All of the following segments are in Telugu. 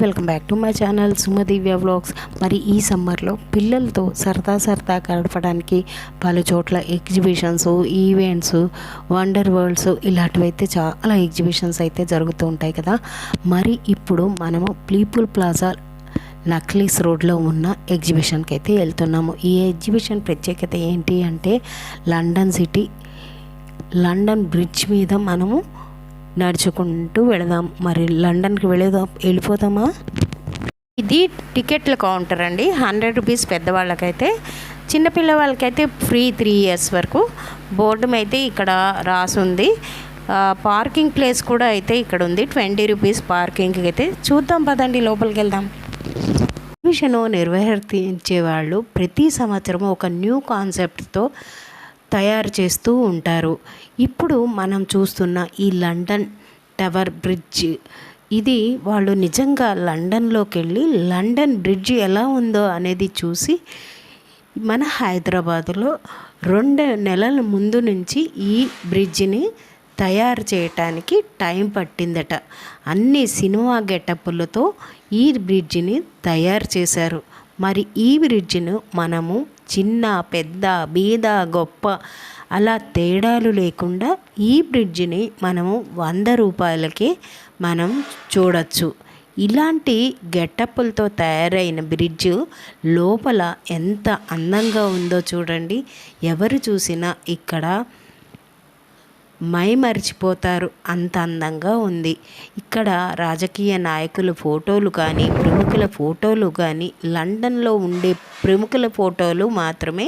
Welcome back to my channel Sumadivya vlogs. మరి ఈ సమ్మర్లో పిల్లలతో సరదా గడపడానికి పలు చోట్ల ఎగ్జిబిషన్స్, ఈవెంట్స్, వండర్ వరల్డ్స్ ఇలాంటివైతే చాలా ఎగ్జిబిషన్స్ అయితే జరుగుతూ ఉంటాయి కదా. మరి ఇప్పుడు మనము పీపుల్ ప్లాజా నక్లీస్ రోడ్లో ఉన్న ఎగ్జిబిషన్కి అయితే వెళ్తున్నాము. ఈ ఎగ్జిబిషన్ ప్రత్యేకత ఏంటి అంటే లండన్ బ్రిడ్జ్ మీద మనము నడుచుకుంటూ వెళదాం. మరి లండన్కి వెళ్ళిపోదామా? ఇది టికెట్ల కౌంటర్ అండి. 100 రూపీస్ పెద్దవాళ్ళకైతే, చిన్నపిల్లవాళ్ళకైతే ఫ్రీ 3 years వరకు. బోర్డు అయితే ఇక్కడ రాసుంది. పార్కింగ్ ప్లేస్ కూడా అయితే ఇక్కడ ఉంది. 20 రూపీస్ పార్కింగ్కి అయితే. చూద్దాం పదండి, లోపలికి వెళ్దాం. ఎగ్జిబిషన్ నిర్వహించే వాళ్ళు ప్రతి సంవత్సరం ఒక న్యూ కాన్సెప్ట్తో తయారు చేస్తూ ఉంటారు. ఇప్పుడు మనం చూస్తున్న ఈ లండన్ టవర్ బ్రిడ్జ్, ఇది వాళ్ళు నిజంగా లండన్లోకి వెళ్ళి లండన్ బ్రిడ్జ్ ఎలా ఉందో అనేది చూసి మన హైదరాబాదులో 2 నెలల ముందు నుంచి ఈ బ్రిడ్జిని తయారు చేయటానికి టైం పట్టిందట. అన్ని సినిమా గెటప్పులతో ఈ బ్రిడ్జిని తయారు చేశారు. మరి ఈ బ్రిడ్జిను మనము చిన్న, పెద్ద, బీద, గొప్ప అలా తేడాలు లేకుండా ఈ బ్రిడ్జిని మనము 100 రూపాయలకే మనం చూడవచ్చు. ఇలాంటి గెటప్పులతో తయారైన బ్రిడ్జ్ లోపల ఎంత అందంగా ఉందో చూడండి. ఎవరు చూసినా ఇక్కడ మరిచిపోతారు, అంత అందంగా ఉంది. ఇక్కడ రాజకీయ నాయకుల ఫోటోలు కానీ, ప్రముఖుల ఫోటోలు కానీ, లండన్లో ఉండే ప్రముఖుల ఫోటోలు మాత్రమే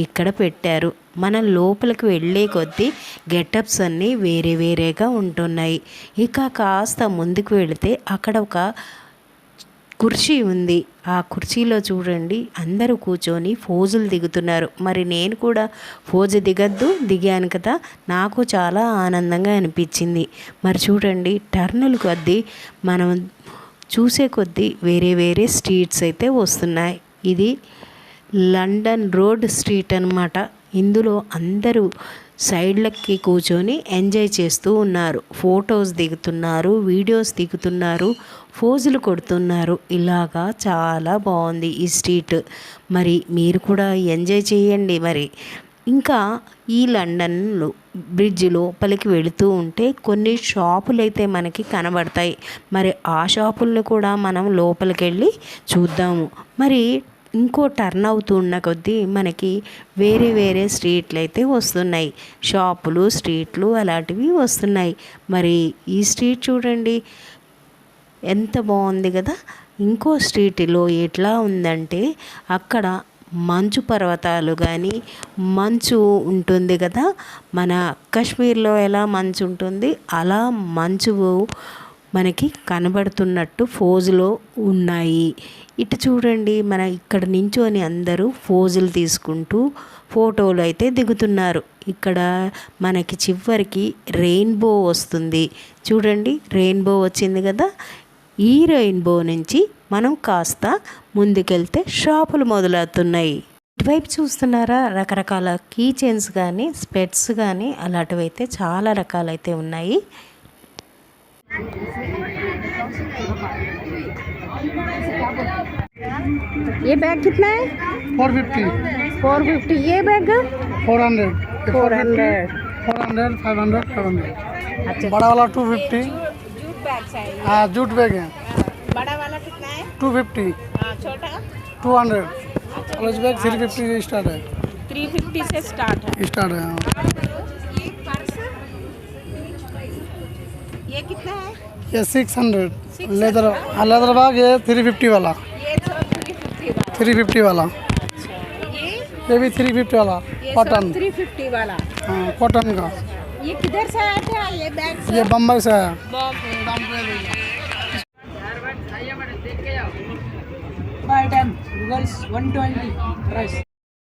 ఇక్కడ పెట్టారు. మనం లోపలికి వెళ్ళే కొద్దీ గెటప్స్ అన్నీ వేరేగా ఉంటున్నాయి. ఇక కాస్త ముందుకు వెళితే అక్కడ ఒక కుర్చీ ఉంది. ఆ కుర్చీలో చూడండి అందరూ కూర్చొని ఫోజులు దిగుతున్నారు. మరి నేను కూడా దిగాను కదా, నాకు చాలా ఆనందంగా అనిపించింది. మరి చూడండి, టర్నులు కొద్దీ మనం చూసే కొద్దీ వేరే స్ట్రీట్స్ అయితే వస్తున్నాయి. ఇది లండన్ రోడ్ స్ట్రీట్ అన్నమాట. ఇందులో అందరూ సైడ్లకి కూర్చొని ఎంజాయ్ చేస్తూ ఉన్నారు. ఫొటోస్ దిగుతున్నారు, వీడియోస్ దిగుతున్నారు, ఫోజులు కొడుతున్నారు. ఇలాగా చాలా బాగుంది ఈ స్ట్రీట్. మరి మీరు కూడా ఎంజాయ్ చేయండి. మరి ఇంకా ఈ లండన్ బ్రిడ్జ్ లోపలికి వెళుతూ ఉంటే కొన్ని షాపులు అయితే మనకి కనబడతాయి. మరి ఆ షాపులను కూడా మనం లోపలికి వెళ్ళి చూద్దాము. మరి ఇంకో టర్న్ అవుతున్న కొద్దీ మనకి వేరే స్ట్రీట్లు అయితే వస్తున్నాయి. షాపులు, స్ట్రీట్లు అలాంటివి వస్తున్నాయి. మరి ఈ స్ట్రీట్ చూడండి ఎంత బాగుంది కదా. ఇంకో స్ట్రీట్లో ఎట్లా ఉందంటే అక్కడ మంచు పర్వతాలు కానీ, మంచు ఉంటుంది కదా, మన కాశ్మీర్లో ఎలా మంచు ఉంటుంది అలా మంచు మనకి కనబడుతున్నట్టు ఫోజులో ఉన్నాయి. ఇటు చూడండి, మన ఇక్కడ నించొని అందరూ ఫోజులు తీసుకుంటూ ఫోటోలు అయితే దిగుతున్నారు. ఇక్కడ మనకి చివరికి రెయిన్బో వస్తుంది. చూడండి, రెయిన్బో వచ్చింది కదా. ఈ రెయిన్బో నుంచి మనం కాస్త ముందుకెళ్తే షాపులు మొదలవుతున్నాయి. ఇటువైపు చూస్తున్నారా, రకరకాల కీ చైన్స్ కానీ, స్పెట్స్ కానీ అలాంటివి అయితే చాలా రకాలైతే ఉన్నాయి. ये बैग कितना है? 450. 450. ये बैग 400. 400. 400, 500, 500. अच्छा, बड़ा वाला 250. जूट बैग चाहिए। हाँ, जूट बैग है बड़ा वाला कितना है? 250. छोटा 200. कॉलेज बैग 350 स्टार्ट है। 350 से स्टार्ट है। स्टार्ट है हाँ। ये पर्स ये कितना है? ये 600. लेदर बैग ये 350 वाला। ये तो 350 वाला। 350 वाला। ये भी 350 वाला ये कॉटन। 350 वाला। हाँ, कॉटन का। ये किधर से आते हैं ये बैग से? ये बम्बई से है।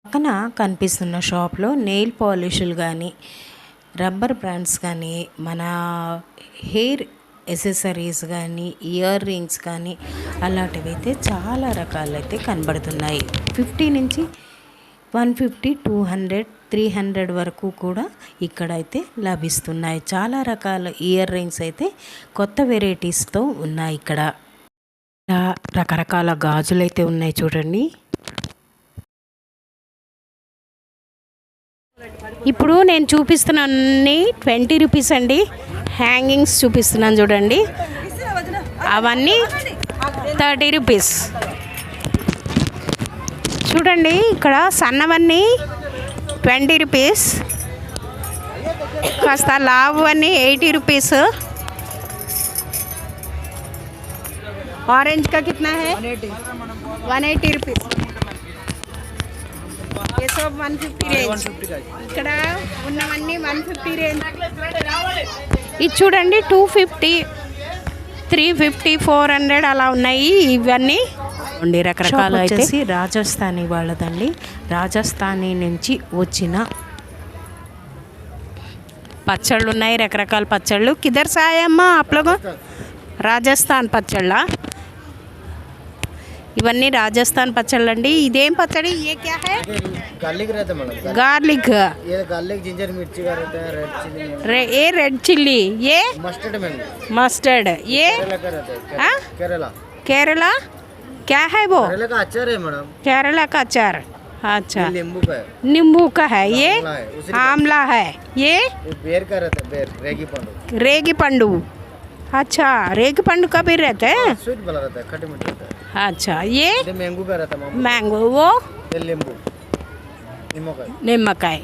పక్కన కనిపిస్తున్న షాప్లో నెయిల్ పాలిష్లు కానీ, రబ్బర్ బ్రాండ్స్ కానీ, మన హెయిర్ ఎసెసరీస్ కానీ, ఇయర్ రింగ్స్ కానీ అలాంటివి అయితే చాలా రకాలైతే కనబడుతున్నాయి. 50 నుంచి 150, 200, 300 వరకు కూడా ఇక్కడైతే లభిస్తున్నాయి. చాలా రకాల ఇయర్ రింగ్స్ అయితే కొత్త వెరైటీస్తో ఉన్నాయి ఇక్కడ. రకరకాల గాజులైతే ఉన్నాయి చూడండి. ఇప్పుడు నేను చూపిస్తున్న అన్ని 20 రూపీస్ అండి. హ్యాంగింగ్స్ చూపిస్తున్నాను చూడండి, అవన్నీ 30 రూపీస్. చూడండి ఇక్కడ సన్నవన్నీ 20 రూపీస్, కాస్త లావు అన్నీ 80 రూపీస్. ऑरेंज का कितना है? 180 रुपीस. ये सब 150 रेंज. ఇక్కడ ఉన్నవన్నీ 150 రేంజ్. ఇది చూడండి 250, 350, 400 అలా ఉన్నాయి ఇవన్నీ. రకరకాలు వచ్చేసి రాజస్థానీ వాళ్ళదండి. రాజస్థానీ నుంచి వచ్చిన పచ్చళ్ళు ఉన్నాయి, రకరకాల పచ్చళ్ళు. కిదర్ సాయమ్మా ఆప్లోగో? రాజస్థాన్ పచ్చళ్ళ. ఇవన్నీ రాజస్థాన్ పచ్చళ్ళు అండి. ఇదేం పచ్చడి? ఏ క్యా హై? गार्लिक रहता है मैडम. गार्लिक. ये गार्लिक जिंजर मिर्ची का रहता है, रेड चिली. ये रेड चिल्ली. ये मस्टर्ड मैंगो. मस्टर्ड. ये केरला का रहता है. हाँ? केरला. केरला क्या है वो? केरला का अचार है मैडम. केरला का अचार. अच्छा, नींबू का है. नींबू का है. ये आंवला है, उसी का. आंवला है. ये बेर का रहता है, बेर रेगी पंडू. रेगी पंडू. अच्छा, रेगी पंडू का भी रहता है. स्वीट वाला रहता है, खट्टे मीठे रहता है. अच्छा, ये मैंगो का रहता है. मैंगो. वो ये नींबू निम्मकाई. निम्मकाई.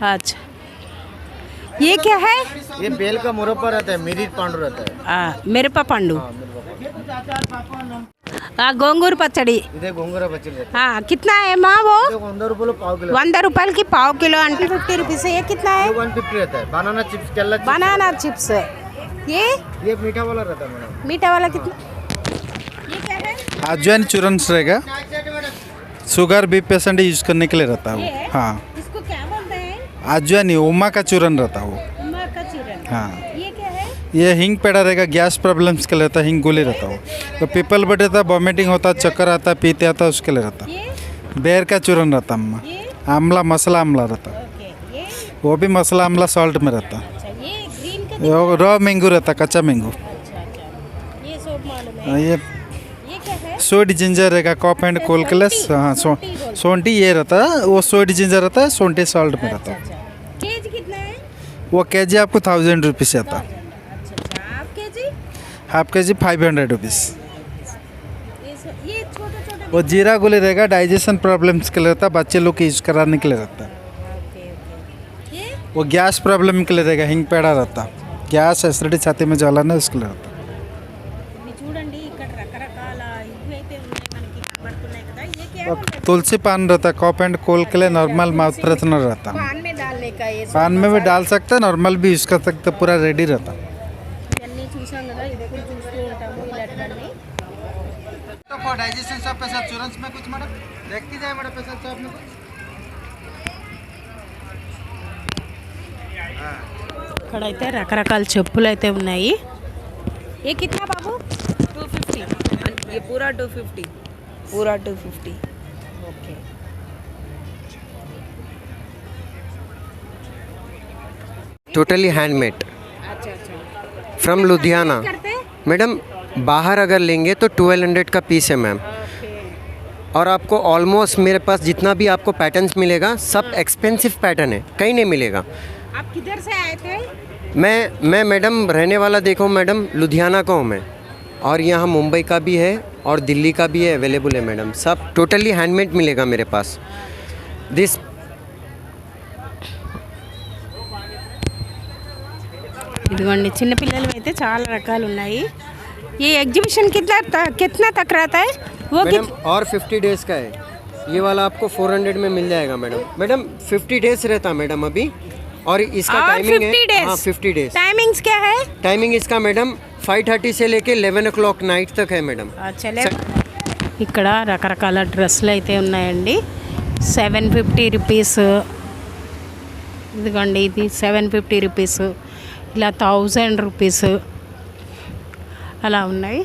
अच्छा, ये क्या है? ये बेल का मुरब्बा रहता है, मिरिट पांडू रहता है. मिरपा पंडू. हाँ, मिरपा. गोंगूर पचड़ी. इधर गोंगूरा बच्चे रहता है. कितना है माँ वो? 100 रुपये पाव किलो. 100 रुपये की पाव किलो. 50 रुपीस. ये कितना है? 150 रहता है. बनाना चिप्स, केला चिप्स. Banana chips. ये मीठा वाला रहता है मैडम. मीठा वाला कितना? ये क्या है? अजवाइन चूरन रहेगा, शुगर भी पेशेंट यूज करने के लिए रहता है ये? वो. हाँ, इसको क्या बोलते हैं? अजवाइन उमा का चूरन रहता है वो. उमा का चूरन. हाँ, ये क्या है? ये हिंग पेड़ा रहेगा, गैस प्रॉब्लम्स के लिए रहता है, हिंग गोली रहता है वो. तो पीपल बट रहता है, वॉमिटिंग होता है, चक्कर आता है, पीते आता है, उसके लिए रहता ये है. बेर का चूरन रहता है अम्मा. ये आमला मसाला आमला रहता है, ओके. ये वो भी मसाला आमला सॉल्ट में रहता है. अच्छा, ये ग्रीन का. रॉ मैंगो रहता है, कच्चा मैंगो. अच्छा अच्छा, ये सब मालूम है. ये ये क्या है? सोड जिंजर रहेगा, कॉप एंड कोलकलस. हाँ, सोंटी ये रहता है, वो सोड जिंजर रहता है, सोंटी सॉल्ट में रहता है. अच्छा, केजी कितना है? वो केजी आपको 1000 रुपीज़ आता है. अच्छा अच्छा, हाफ केजी. हाफ के जी 500 रुपीज़. ये छोटा छोटा. वो जीरा गोली रहेगा, डाइजेशन प्रॉब्लम्स के लिए रहता है, बच्चे लोग के यूज कराने के लिए रहता है. Okay okay. ये वो गैस प्रॉब्लम के लिए रहेगा, हिंग पेड़ा रहता है, गैस एसिडिटी छाती में ज्वाला उसके लिए रहता है. ఇది చూడండి ఇక్కడ రకరకాల ఇవి అయితే ఉన్నాయి మనకి కనబడుతున్నాయి కదా. ये क्या वो तुलसी पान रहता है, कॉप एंड कोल के लिए नॉर्मल माउथ फ्रेशनर रहता है. पान में डालने का ये पान में भी डाल सकते हैं, नॉर्मल भी यूज़ कर सकते हैं, पूरा रेडी रहता है. ఇవన్నీ చూసాం కదా, ఇది కూడా చూస్తూ ఉంటాము ఇలాంటివన్నీ. तो फॉर डाइजेशन सब पैसा चूरन्स में कुछ मैडम देख के जाए मैडम पैसा सब में ఇక్కడైతే రకరకాల చెప్పులు అయితే ఉన్నాయి. ఏ కిतना బాబు? 250. ये पूरा 250. पूरा 250. ఓకే. टोटली हैंडमेड अच्छा अच्छा. फ्रॉम लुधियाना. करते हैं? मैडम बाहर अगर लेंगे तो 1200 का पीस है मैम. ओके. और आपको ऑलमोस्ट मेरे पास जितना भी आपको पैटर्न्स मिलेगा सब एक्सपेंसिव पैटर्न है, कहीं नहीं मिलेगा. आप किधर से आए थे? मैं मैडम रहने वाला देखो मैडम लुधियाना का हूँ मैं, और यहाँ मुंबई का भी है और दिल्ली का भी है, अवेलेबल है मैडम. सब टोटली हैंडमेड मिलेगा मेरे पास. दिस ఇదిగోండి చిన్నపిల్లలు అయితే చాలా రకాలు ఉన్నాయి. ఈ ఎగ్జిబిషన్ कितना तक रहता है? वो मैडम और 50 डेज का है. ये वाला आपको 400 में मिल जाएगा मैडम. मैडम 50 डेज रहता मैडम अभी, और इसका और टाइमिंग 50 है. days? हाँ 50 डेज. टाइमिंग्स क्या है? टाइमिंग इसका मैडम 5:30 से लेके 11 o'clock नाइट तक है मैडम. చలే. ఇక్కడ రకరకాల డ్రెస్సులు అయితే ఉన్నాయండి. 750 రూపీస్. ఇదిగోండి ఇది 750 రూపీస్, ఇలా 1000 రూపీస్ అలా ఉన్నాయి.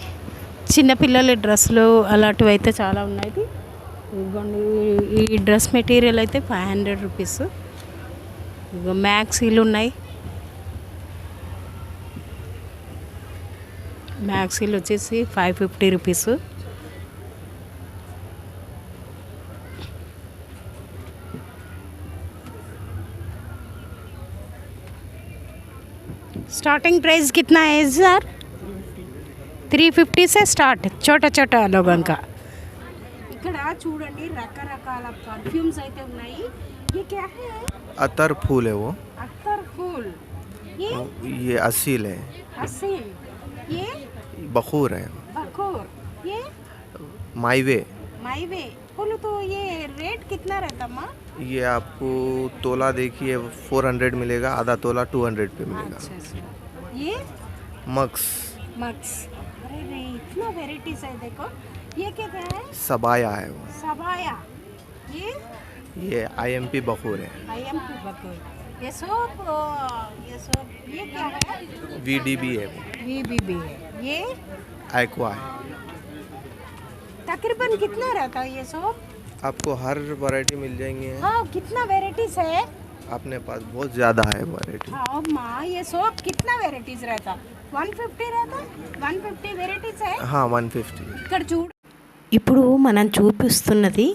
చిన్నపిల్లల డ్రెస్సులు అలాంటివి అయితే చాలా ఉన్నాయి. ఇదిగోండి ఈ డ్రెస్ మెటీరియల్ అయితే 500 రూపీస్. ఇదిగో మ్యాక్సీలు ఉన్నాయి. మ్యాక్సీలు వచ్చేసి 550 రూపీస్. स्टार्टिंग प्राइस कितना है सर? 350 से स्टार्ट छोटा छोटा लोगों का. ఇక్కడ చూడండి రకరకాల పర్ఫ్యూమ్స్ అయితే ఉన్నాయి. ये क्या है? अतर फूल है वो. अत्तर फूल. ये असील है. असील. ये बखूर है. बखूर. ये माईवे. माईवे. बोलो तो ये रेट कितना रहता माँ? ये आपको तोला देखिए 400 मिलेगा, आधा तोला 200 पे मिलेगा. अच्छा अच्छा. ये मक्स. मक्स. अरे रे इतना वेराइटीज है देखो. ये क्या है? सबाया है वो. सबाया. ये IMP बखूर है. IMP बखूर. ये सोप ये क्या है? VDB है वो. VBB है. ये एक्वा है. तकरीबन कितना रहता है ये सोप? आपको हर वैरायटी मिल जाएंगे. हाँ कितना वेराइटीज है अपने पास बहुत ज़्यादा है वैरायटी. हाँ माँ ये सोप कितना वेराइटीज रहता? 150 रहता? 150 वेराइटीज है. हाँ 150. ఇక్కడ చూడు. ఇప్పుడు మనం చూపిస్తున్నది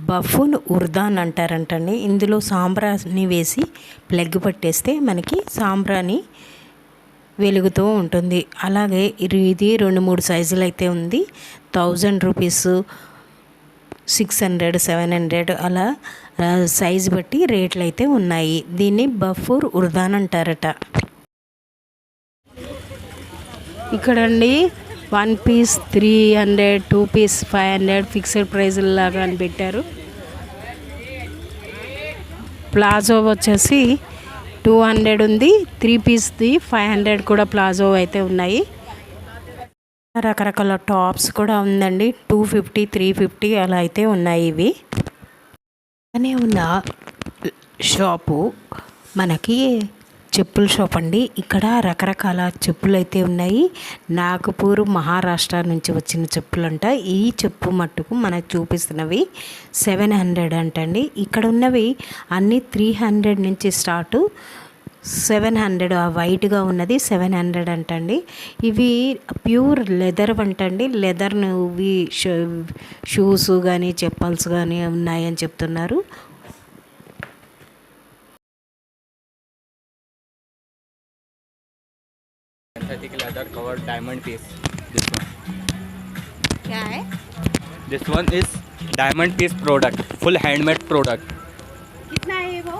బఫూన్ ఉర్దాన్ అంటారంటండి. ఇందులో సాంబ్రాని వేసి ప్లగ్ పట్టేస్తే మనకి సాంబ్రాని వెలుగుతూ ఉంటుంది. అలాగే ఇది 2-3 సైజులు అయితే ఉంది. 1000 రూపీస్, 600, 700 అలా సైజు బట్టి రేట్లు అయితే ఉన్నాయి. దీన్ని బఫూర్ ఉర్దాన్ అంటారట. ఇక్కడండి 1 పీస్ 300, 2 పీస్ 500 ఫిక్స్డ్ ప్రైజ్ లాగా అని పెట్టారు. ప్లాజో వచ్చేసి 200 ఉంది. 3 పీస్ది 500 కూడా ప్లాజో అయితే ఉన్నాయి. రకరకాల టాప్స్ కూడా ఉందండి. 250, 350 అలా అయితే ఉన్నాయి. ఇవి అనే ఉన్న షాపు మనకి చెప్పుల షాప్ అండి. ఇక్కడ రకరకాల చెప్పులు అయితే ఉన్నాయి. నాగపూర్ మహారాష్ట్ర నుంచి వచ్చిన చెప్పులు అంట. ఈ చెప్పు మట్టుకు మనకు చూపిస్తున్నవి 700 అంటండి. ఇక్కడ ఉన్నవి అన్నీ 300 నుంచి స్టార్ట్. 700 ఆ వైట్గా ఉన్నది 700 అంటండి. ఇవి ప్యూర్ లెదర్ అంటండి. లెదర్ ఇవి షూస్ కానీ చెప్పల్స్ కానీ ఉన్నాయని చెప్తున్నారు. leather covered diamond piece. This one. क्या है? This one is diamond piece product, full handmade product. कितना है वो?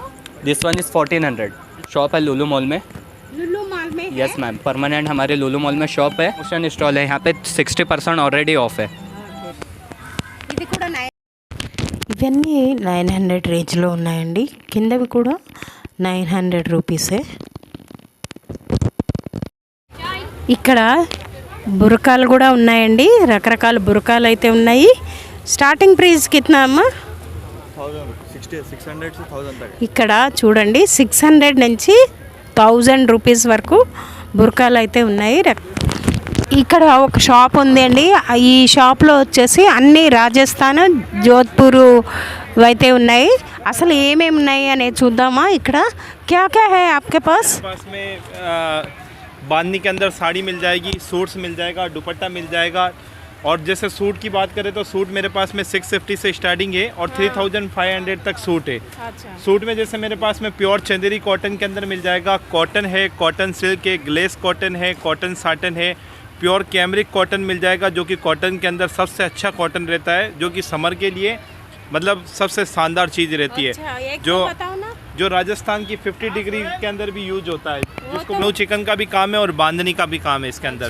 This one is 1400. शॉप है लुलु मॉल में. लुलु मॉल में है? यस मैम, परमानेंट हमारे लुलु मॉल में शॉप है. मोशन स्टॉल है यहाँ पे. 60% ऑलरेडी ऑफ है. ఇది కూడా ఇవన్నీ 900 రేంజ్లో ఉన్నాయండి. కిందవి కూడా 900 రూపీసే. ఇక్కడ బురకాలు కూడా ఉన్నాయండి. రకరకాల బురకాలు అయితే ఉన్నాయి. స్టార్టింగ్ ప్రైస్ కిतना అమ్మా? 600 से 1000 तक. ఇక్కడ చూడండి 600 నుంచి 1000 రూపీస్ వరకు బురకాలు అయితే ఉన్నాయి. ఇక్కడ ఒక షాప్ ఉంది అండి. ఈ షాప్లో వచ్చేసి అన్ని రాజస్థాన్, జోధ్పూర్ అయితే ఉన్నాయి. అసలు ఏమేమి ఉన్నాయి అనేది చూద్దామా. ఇక్కడ क्या क्या है आपके पास? में बांधनी के अंदर साड़ी मिल जाएगी, सूट्स मिल जाएगा, दुपट्टा मिल जाएगा. और जैसे सूट की बात करें तो सूट मेरे पास में 650 से स्टार्टिंग है और 3500 तक सूट है. अच्छा. सूट में जैसे मेरे पास में प्योर चंदेरी कॉटन के अंदर मिल जाएगा. कॉटन है, कॉटन सिल्क है, ग्लेस कॉटन है, कॉटन साटन है, प्योर कैमरिक कॉटन मिल जाएगा जो कि कॉटन के अंदर सबसे अच्छा कॉटन रहता है, जो कि समर के लिए मतलब सबसे शानदार चीज़ रहती है. जो जो राजस्थान की 50 डिग्री के अंदर भी यूज होता है, जिसको नो चिकन का भी काम है और बांधनी का भी काम है इसके अंदर.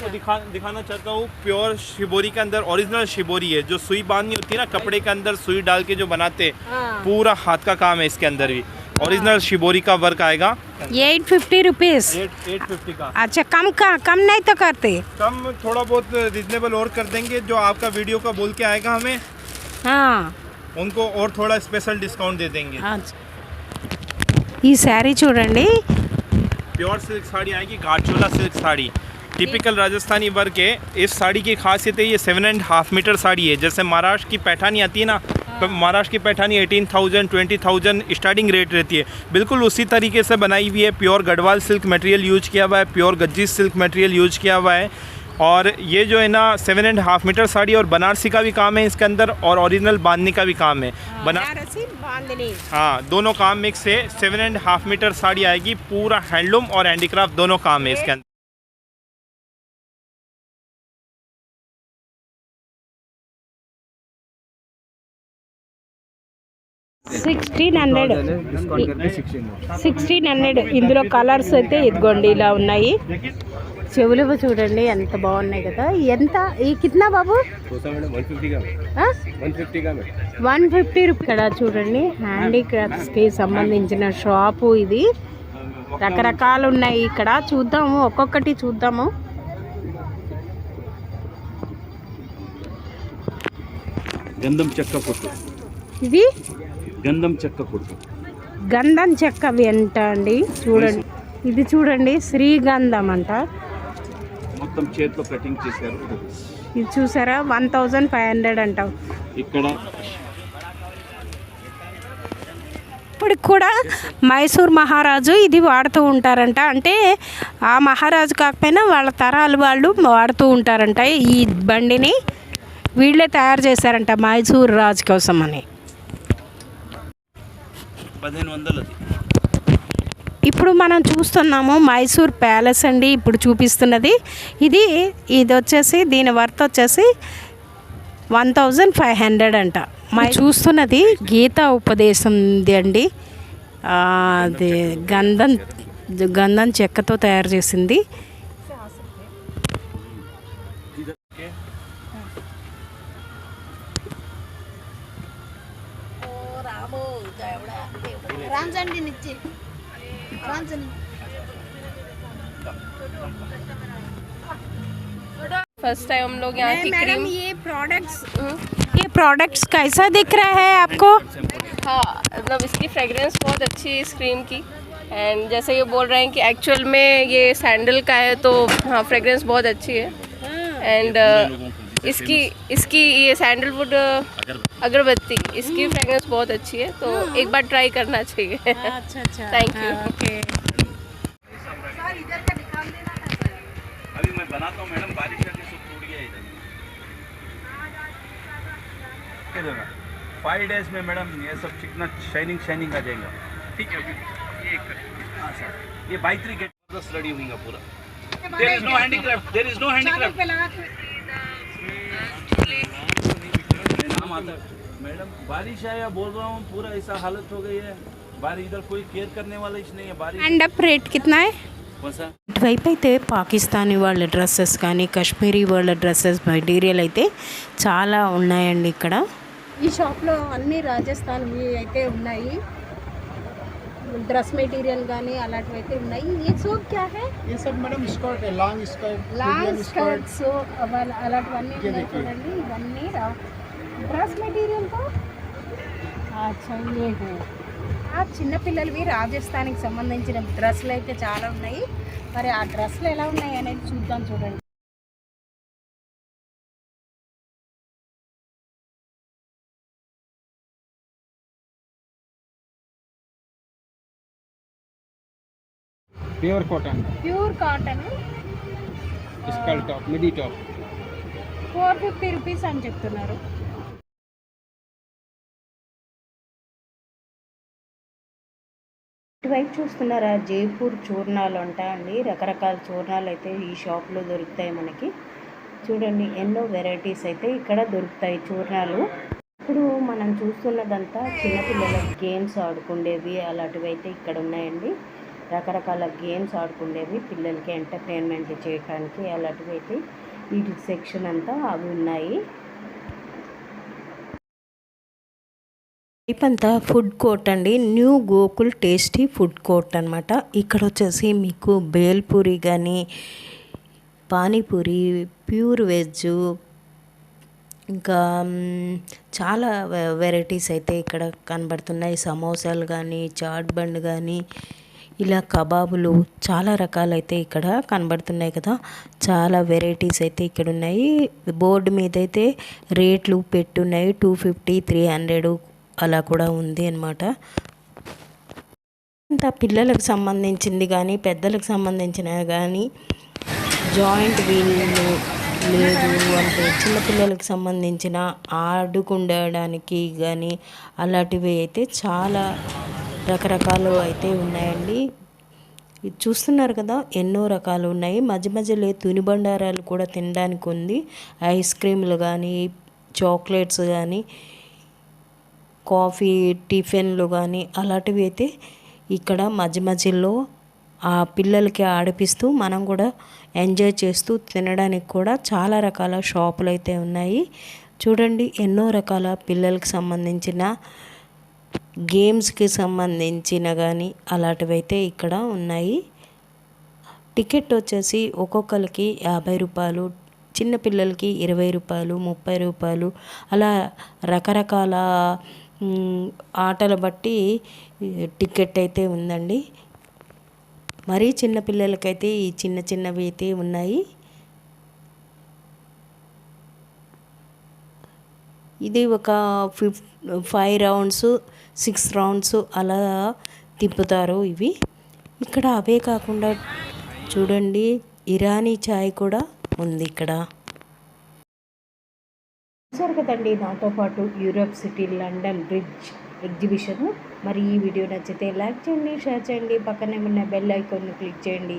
दिखाना चाहता हूँ प्योर शिबोरी के अंदर ओरिजिनल शिबोरी है. जो सुई बांधनी होती है ना कपड़े के अंदर, सुई डाल के जो बनाते हैं, पूरा हाथ का काम है इसके अंदर भी. ओरिजिनल शिबोरी का वर्क आएगा. 850 रुपीस. 850 का. अच्छा कम नहीं तो करते? कम थोड़ा बहुत रिजनेबल और कर देंगे. जो आपका वीडियो का बोल के आएगा हमें, हाँ उनको और थोड़ा स्पेशल डिस्काउंट दे देंगे. ఈ శారీ చూడండి. प्योर सिल्क साड़ी आएगी, Gharchola silk sari, typical Rajasthani work है. इस साड़ी की खासियत है ये 7.5 मीटर साड़ी है. जैसे महाराष्ट्र की पैठानी आती है ना, तो महाराष्ट्र की पैठानी 18,000 20,000 स्टार्टिंग रेट रहती है. बिल्कुल उसी तरीके से बनाई हुई है. Pure Garhwal silk material use किया हुआ है, pure Gajji silk material use किया हुआ है. और ये जो है ना 7.5 मीटर साड़ी और बनारसी का भी काम है इसके अंदर और ओरिजिनल बांधनी का भी काम है। बनारसी बांधनी। हाँ, दोनों काम मिक्स है। 7.5 मीटर साड़ी आएगी, पूरा हैंडलूम और हैंडीक्राफ्ट दोनों काम है इसके अंदर। $1600 ఇందులో కలర్స్ అయితే ఇదిగోండి ఇలా ఉన్నాయి. చెవులు చూడండి ఎంత బాగున్నాయి కదా. ఎంత ఈ కిतना బాబు? 150 ఇక్కడ చూడండి. హ్యాండీక్రాఫ్ట్స్కి సంబంధించిన షాపు ఇది. రకరకాలు ఉన్నాయి ఇక్కడ. చూద్దాము, ఒక్కొక్కటి చూద్దాము. గంధం చెక్క కొట్టు. ఇది గంధం చెక్క కొట్టు. గంధం చెక్క వెంట అండి. చూడండి, ఇది చూడండి శ్రీగంధం అంట. మొత్తం చేతితో కటింగ్ చేశారు. ఇది చూసారా 1500 అంట. ఇక్కడ ఇప్పుడు కూడా మైసూర్ మహారాజు ఇది వాడుతూ ఉంటారంట. అంటే ఆ మహారాజు కాకపోయినా వాళ్ళ తరాలు వాళ్ళు వాడుతూ ఉంటారంట. ఈ బండిని వీళ్ళే తయారు చేశారంట మైసూర్ రాజు కోసం అని. 1500. ఇప్పుడు మనం చూస్తున్నాము మైసూర్ ప్యాలెస్ అండి ఇప్పుడు చూపిస్తున్నది. ఇది వచ్చేసి దీని వర్త్ వచ్చేసి 1500 అంట. చూస్తున్నది గీతా ఉపదేశం అండి. అది గంధం చెక్కతో తయారు చేసింది. फर्स्ट टाइम हम लोग यहाँ की क्रीम। ये प्रोडक्ट्स कैसा दिख रहा है आपको? हाँ, मतलब इसकी फ्रेगरेंस बहुत अच्छी है इस क्रीम की। एंड जैसे ये बोल रहे हैं कि एक्चुअल में ये सैंडल का है, तो हाँ फ्रेगरेंस बहुत अच्छी है। एंड इसकी ये सैंडलवुड अगरबत्ती, इसकी फ्रेगरेंस बहुत अच्छी है, तो एक बार ट्राई करना चाहिए। अच्छा थैंक यू। ओके. अभी मैं बनाता हूँ मैडम, बारिश का सब टूट गया इधर। 5 डेज में मैडम ये सब चिकना शाइनिंग आ जाएगा। ठीक है, ये बाइत्री गेट रेडी होगा पूरा। There is no handicraft. Madam बारिश आया बोल रहा हूँ, पूरा ऐसा हालत हो गई है। बारिश इधर कोई केयर करने वाला ही नहीं है। बारिश హ్యాండ్ అప్ రేట్ कितना है? ఇటువైపు అయితే పాకిస్తానీ వాళ్ళ డ్రెస్సెస్ కానీ కాశ్మీరీ వాళ్ళ డ్రెస్సెస్ మెటీరియల్ అయితే చాలా ఉన్నాయండి ఇక్కడ. ఈ షాప్లో అన్ని రాజస్థాన్వి అయితే ఉన్నాయి. డ్రెస్ మెటీరియల్ కానీ అలాంటివి అయితే ఉన్నాయి. ये सब क्या है? ये सब मैडम स्कर्ट है, लॉन्ग స్కర్ట్స్ అలాంటివన్నీ ఉన్నాయి చూడండి. ఇవన్నీ డ్రెస్ మెటీరియల్ తో ఆ చిన్నపిల్లలవి రాజస్థాన్కి సంబంధించిన డ్రెస్సులు అయితే చాలా ఉన్నాయి. మరి ఆ డ్రెస్సులు ఎలా ఉన్నాయి అనేది చూద్దాం. చూడండి, प्योर कॉटन स्कर्ट टॉप, मिडी टॉप 450 రూపీస్ అని చెప్తున్నారు. ఇటువైపు చూస్తున్నారా జైపూర్ చూర్ణాలు అండి. రకరకాల చూర్ణాలు అయితే ఈ షాప్లో దొరుకుతాయి మనకి. చూడండి ఎన్నో వెరైటీస్ అయితే ఇక్కడ దొరుకుతాయి చూర్ణాలు. ఇప్పుడు మనం చూస్తున్నదంతా చిన్నపిల్లలకి గేమ్స్ ఆడుకునేవి అలాంటివి అయితే ఇక్కడ ఉన్నాయండి. రకరకాల గేమ్స్ ఆడుకునేవి పిల్లలకి ఎంటర్టైన్మెంట్ చేయడానికి అలాంటివి అయితే ఈ సెక్షన్ అంతా అవి ఉన్నాయి. ఇప్పంతా ఫుడ్ కోర్ట్ అండి. New Gokul tasty food court అనమాట. ఇక్కడ వచ్చేసి మీకు బేల్పూరి కానీ పానీపూరి, ప్యూర్ వెజ్, ఇంకా చాలా వెరైటీస్ అయితే ఇక్కడ కనబడుతున్నాయి. సమోసాలు కానీ, చాట్ బండ్ కానీ, ఇలా కబాబులు చాలా రకాలైతే ఇక్కడ కనబడుతున్నాయి కదా. చాలా వెరైటీస్ అయితే ఇక్కడ ఉన్నాయి. బోర్డు మీద అయితే రేట్లు పెట్టున్నాయి. 250, 300 అలా కూడా ఉంది అన్నమాట. ఇంత పిల్లలకు సంబంధించింది కానీ పెద్దలకు సంబంధించిన కానీ జాయింట్ వీల్ లేదు అంటే చిన్నపిల్లలకి సంబంధించిన ఆడుకుండడానికి కానీ అలాంటివి అయితే చాలా రకరకాలు అయితే ఉన్నాయండి. ఇది చూస్తున్నారు కదా, ఎన్నో రకాలు ఉన్నాయి. మధ్య మధ్యలో తినుబండారాలు కూడా తినడానికి ఉంది. ఐస్ క్రీమ్లు కానీ, చాక్లెట్స్ కానీ, కాఫీ టిఫిన్లు కానీ అలాంటివి అయితే ఇక్కడ మధ్య మధ్యలో ఆ పిల్లలకి ఆడిపిస్తూ మనం కూడా ఎంజాయ్ చేస్తూ తినడానికి కూడా చాలా రకాల షాపులు అయితే ఉన్నాయి. చూడండి, ఎన్నో రకాల పిల్లలకి సంబంధించిన గేమ్స్కి సంబంధించిన కానీ అలాంటివి అయితే ఇక్కడ ఉన్నాయి. టికెట్ వచ్చేసి ఒక్కొక్కరికి 50 రూపాయలు, చిన్నపిల్లలకి 20 రూపాయలు, 30 రూపాయలు, అలా రకరకాల ఆటలు బట్టి టికెట్ అయితే ఉందండి. మరీ చిన్నపిల్లలకైతే ఈ చిన్న చిన్నవి అయితే ఉన్నాయి. ఇది ఒక 5 రౌండ్స్ 6 రౌండ్స్ అలా తిప్పుతారు ఇవి. ఇక్కడ అవే కాకుండా చూడండి, ఇరానీ చాయ్ కూడా ఉంది ఇక్కడ. చూసారు కదండి, నాతో పాటు Europe city London bridge exhibition. మరి ఈ వీడియో నచ్చితే లైక్ చేయండి, షేర్ చేయండి, పక్కనే ఉన్న బెల్ ఐకాన్ని క్లిక్ చేయండి.